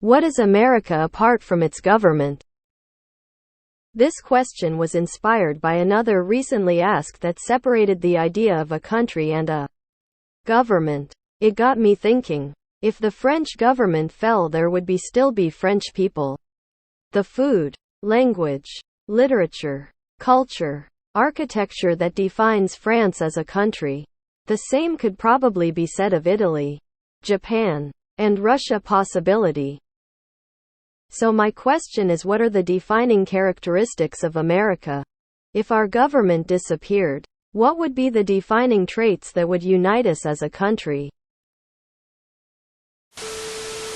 What is America apart from its government? This question was inspired by another recently asked that separated the idea of a country and a government. It got me thinking. If the French government fell, there would still be French people. The food, language, literature, culture, architecture that defines France as a country. The same could probably be said of Italy, Japan, and Russia possibility. So my question is, what are the defining characteristics of America? If our government disappeared, what would be the defining traits that would unite us as a country?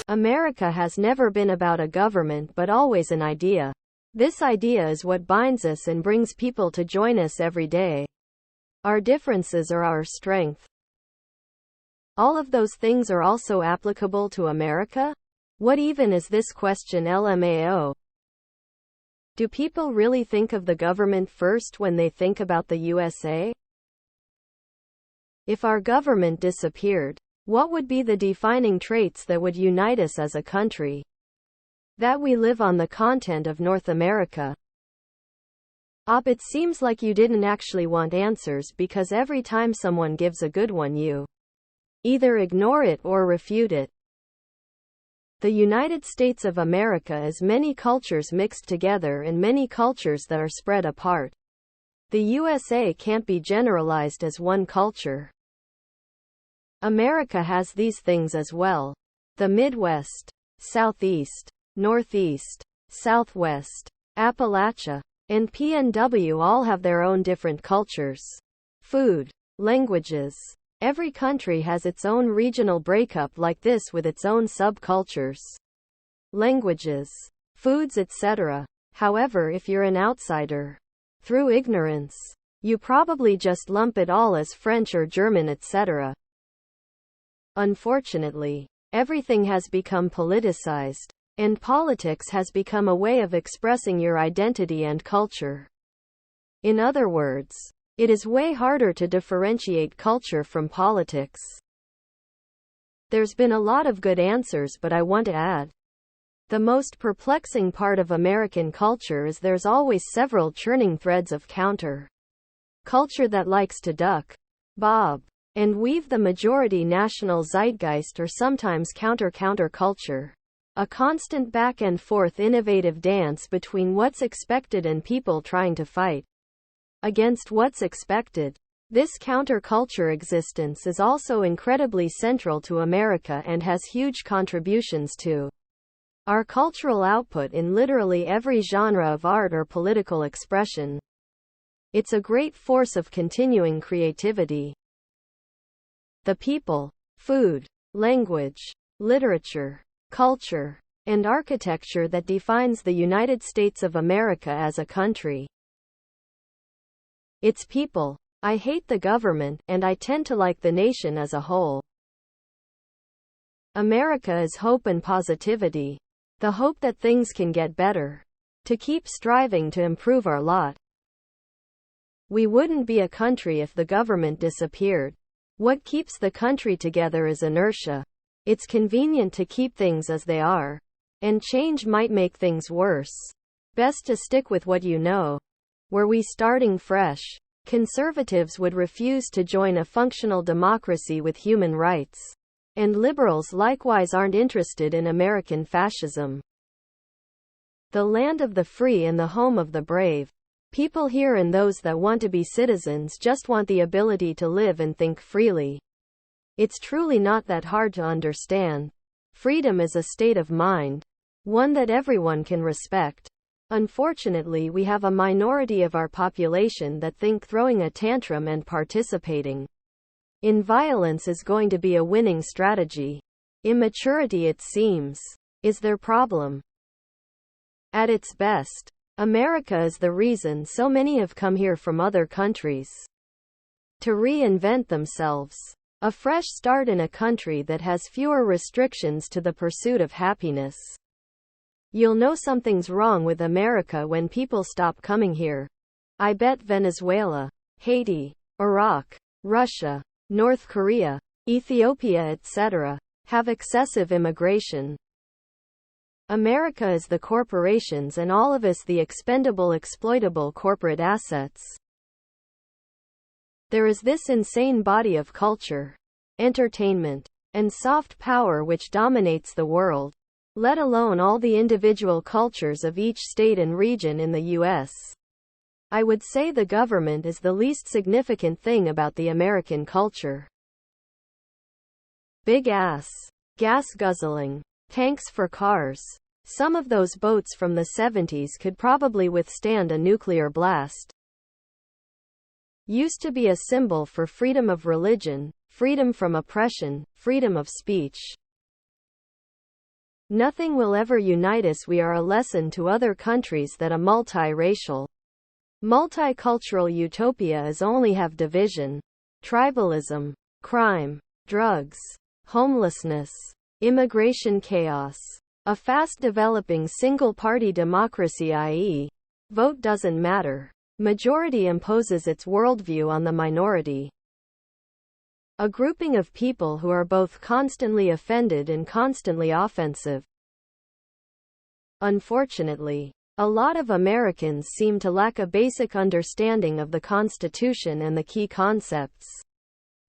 America has never been about a government but always an idea. This idea is what binds us and brings people to join us every day. Our differences are our strength. All of those things are also applicable to America? What even is this question, LMAO? Do people really think of the government first when they think about the USA? If our government disappeared, what would be the defining traits that would unite us as a country? That we live on the continent of North America. It seems like you didn't actually want answers, because every time someone gives a good one, you either ignore it or refute it. The United States of America is many cultures mixed together and many cultures that are spread apart. The USA can't be generalized as one culture. America has these things as well. The Midwest, Southeast, Northeast, Southwest, Appalachia, and PNW all have their own different cultures, food, languages. Every country has its own regional breakup like this, with its own subcultures, languages, foods, etc. However, if you're an outsider, through ignorance, you probably just lump it all as French or German, etc. Unfortunately, everything has become politicized, and politics has become a way of expressing your identity and culture. In other words, it is way harder to differentiate culture from politics. There's been a lot of good answers, but I want to add. The most perplexing part of American culture is there's always several churning threads of counter culture that likes to duck, bob, and weave the majority national zeitgeist or sometimes counter-culture. A constant back and forth innovative dance between what's expected and people trying to fight against what's expected. This counterculture existence is also incredibly central to America and has huge contributions to our cultural output in literally every genre of art or political expression. It's a great force of continuing creativity. The people, food, language, literature, culture, and architecture that defines the United States of America as a country. It's people. I hate the government, and I tend to like the nation as a whole. America is hope and positivity. The hope that things can get better. To keep striving to improve our lot. We wouldn't be a country if the government disappeared. What keeps the country together is inertia. It's convenient to keep things as they are. And change might make things worse. Best to stick with what you know. Were we starting fresh, conservatives would refuse to join a functional democracy with human rights. And liberals likewise aren't interested in American fascism. The land of the free and the home of the brave. People here and those that want to be citizens just want the ability to live and think freely. It's truly not that hard to understand. Freedom is a state of mind, one that everyone can respect. Unfortunately, we have a minority of our population that think throwing a tantrum and participating in violence is going to be a winning strategy. Immaturity, it seems, is their problem. At its best, America is the reason so many have come here from other countries to reinvent themselves. A fresh start in a country that has fewer restrictions to the pursuit of happiness. You'll know something's wrong with America when people stop coming here. I bet Venezuela, Haiti, Iraq, Russia, North Korea, Ethiopia, etc., have excessive immigration. America is the corporations and all of us the expendable, exploitable corporate assets. There is this insane body of culture, entertainment, and soft power which dominates the world, let alone all the individual cultures of each state and region in the U.S. I would say the government is the least significant thing about the American culture. Big ass, gas guzzling, tanks for cars. Some of those boats from the 70s could probably withstand a nuclear blast. Used to be a symbol for freedom of religion, freedom from oppression, freedom of speech. Nothing will ever unite us. We are a lesson to other countries that a multiracial, multicultural utopia is only have division, tribalism, crime, drugs, homelessness, immigration chaos. A fast-developing single-party democracy, i.e., vote doesn't matter. Majority imposes its worldview on the minority. A grouping of people who are both constantly offended and constantly offensive. Unfortunately, a lot of Americans seem to lack a basic understanding of the Constitution and the key concepts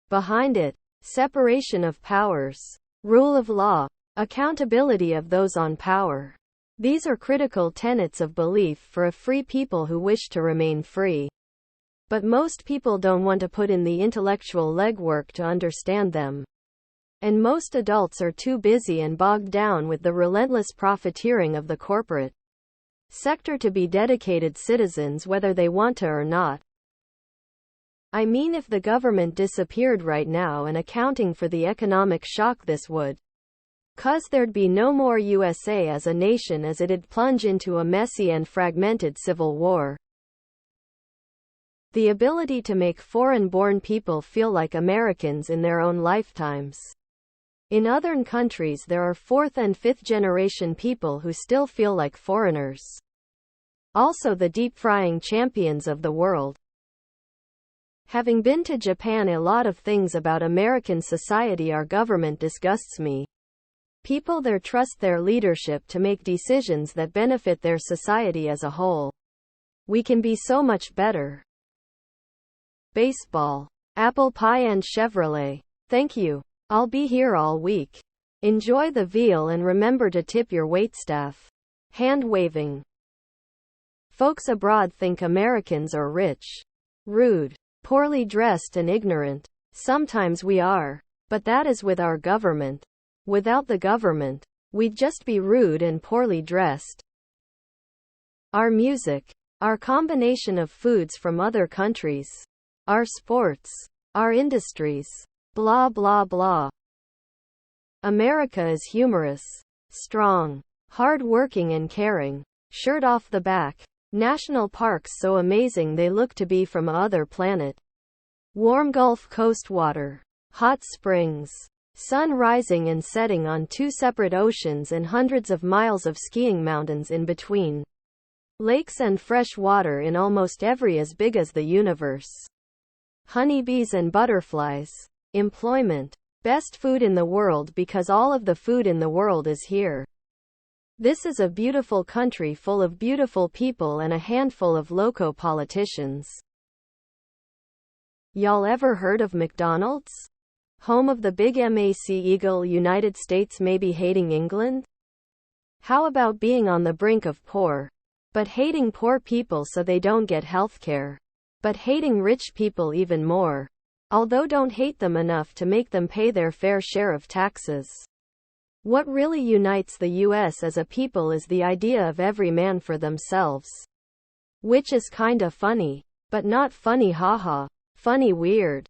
behind it: separation of powers, rule of law, accountability of those on power. These are critical tenets of belief for a free people who wish to remain free. But most people don't want to put in the intellectual legwork to understand them. And most adults are too busy and bogged down with the relentless profiteering of the corporate sector to be dedicated citizens whether they want to or not. I mean, if the government disappeared right now and accounting for the economic shock this would, 'cause there'd be no more USA as a nation, as it'd plunge into a messy and fragmented civil war. The ability to make foreign-born people feel like Americans in their own lifetimes. In other countries there are fourth and fifth generation people who still feel like foreigners. Also the deep-frying champions of the world. Having been to Japan, a lot of things about American society, our government, disgusts me. People there trust their leadership to make decisions that benefit their society as a whole. We can be so much better. Baseball, apple pie and Chevrolet. Thank you. I'll be here all week. Enjoy the veal and remember to tip your waitstaff. Hand waving. Folks abroad think Americans are rich, rude, poorly dressed and ignorant. Sometimes we are. But that is with our government. Without the government, we'd just be rude and poorly dressed. Our music, our combination of foods from other countries, our sports, our industries, blah blah blah. America is humorous, strong, hard-working and caring. Shirt off the back. National parks so amazing they look to be from other planet. Warm Gulf Coast water, hot springs, sun rising and setting on two separate oceans and hundreds of miles of skiing mountains in between. Lakes and fresh water in almost every as big as the universe. Honeybees and butterflies. Employment. Best food in the world because all of the food in the world is here. This is a beautiful country full of beautiful people and a handful of loco politicians. Y'all ever heard of McDonald's? Home of the big Mac Eagle. United States maybe hating England? How about being on the brink of poor, but hating poor people so they don't get healthcare, but hating rich people even more, although don't hate them enough to make them pay their fair share of taxes? What really unites the US as a people is the idea of every man for themselves. Which is kinda funny. But not funny haha. Funny weird.